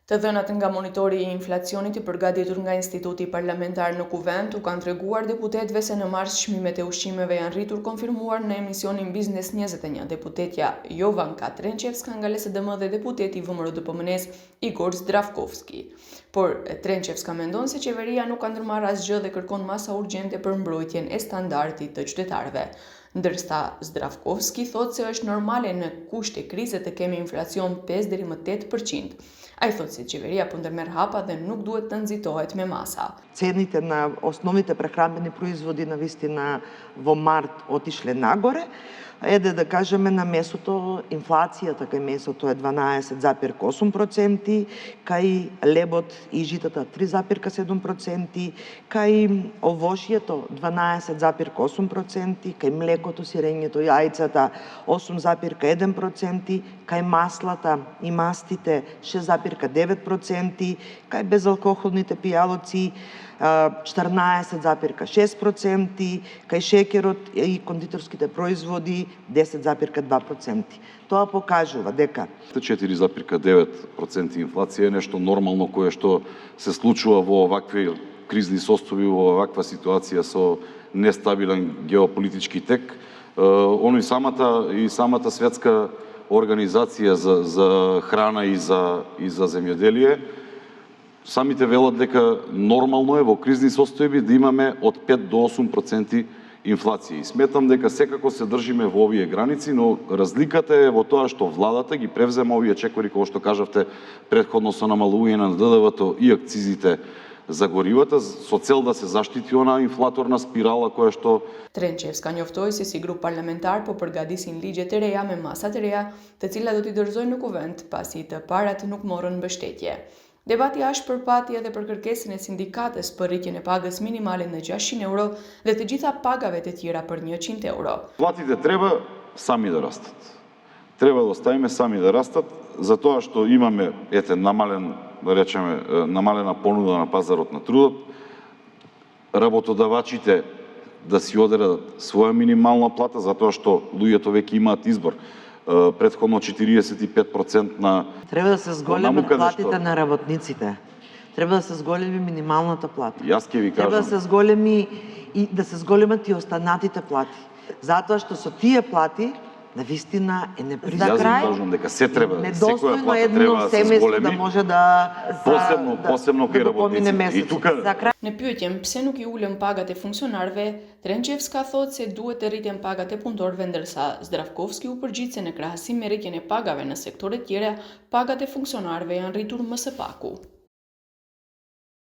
Të dhënat nga monitori I inflacionit I përgatitur nga Instituti Parlamentar në Kuvend u kanë treguar deputetëve se në mars çmimet e ushqimeve janë rritur konfirmuar në emisionin Biznes 21. Deputetja Jovanka Trenčevska nga LSDM dhe deputeti I VMRO-DPMN-s Igor Zdravkovski. Por Trenčevska mendon se qeveria nuk ka ndërmarrë asgjë dhe kërkon masa urgjente për mbrojtjen e standardit të qytetarëve. Ndërsa Zdravkovski thotë se është normale në kushte krize të kemi inflacion 5 deri më 8%. Ai thotë se qeveria po ndërmerr hapa dhe nuk duhet të nxitohet me masa. Цените на основните прехранбени производи навистина во март отишле нагоре. Еде да кажеме на месото, инфлацијата кај месото е 12,8%, кај лебот и житата 3,7%, кај овошјето 12,8%, кај млекото, сирењето и јајцата 8,1%, кај маслата и мастите 6,9%, кај безалкохолните пијалоци 14,6%, кај шеќерот и кондиторските производи 10,2%. Тоа покажува дека 4,9% инфлација е нешто нормално кое што се случува во овакви кризни состојби, во оваква ситуација со нестабилен геополитички тек. И самата светска организација за храна и за земјоделие самите велат дека нормално е во кризни состојби да имаме од 5 до 8% инфлација. И сметам дека секако се држиме во овие граници, но разликата е во тоа што владата ги превзема овие чекори, кои што кажавте претходно со намалување на ДДВ-то и акцизите за горивата, со цел да се заштити она инфлаторна спирала која што... Trenčevska njoftoi se si grup parlamentar po përgatisin ligje të reja me masa të reja, të cilat do t'i dorëzojnë në kuvend pasi të parat nuk morën mbështetje. Debati ashpër pati edhe për kërkesën e sindikatës për rritjen e pagës minimale në 600 euro dhe të gjitha pagave të tjera për 100 euro. Платите треба сами да растат. Треба да оставиме сами да растат, затоа што имаме намалена понуда на пазарот на трудот, работодавачите да си одредат своја минимална плата, затоа што луѓето веќе имаат избор. Предходно 45% на... Треба да се зголемат платите на работниците. Треба да се зголеми минималната плата. Јас ќе ви кажам. Треба да се зголемат и останатите плати. Затоа што со тие плати навистина е неприлично. Јас ви кажам дека се треба, секоја плата треба да се зголеми. Да може да посебно кај работниците. И тука Në pyetjen pse nuk I ulën pagat e funksionarëve, Trenčevska thotë se duhet të rriten pagat e punëtorëve, ndërsa Zdravkovski u përgjigj se në krahasim me rritjen e pagave në sektore të tjera, pagat e funksionarëve janë rritur më së paku.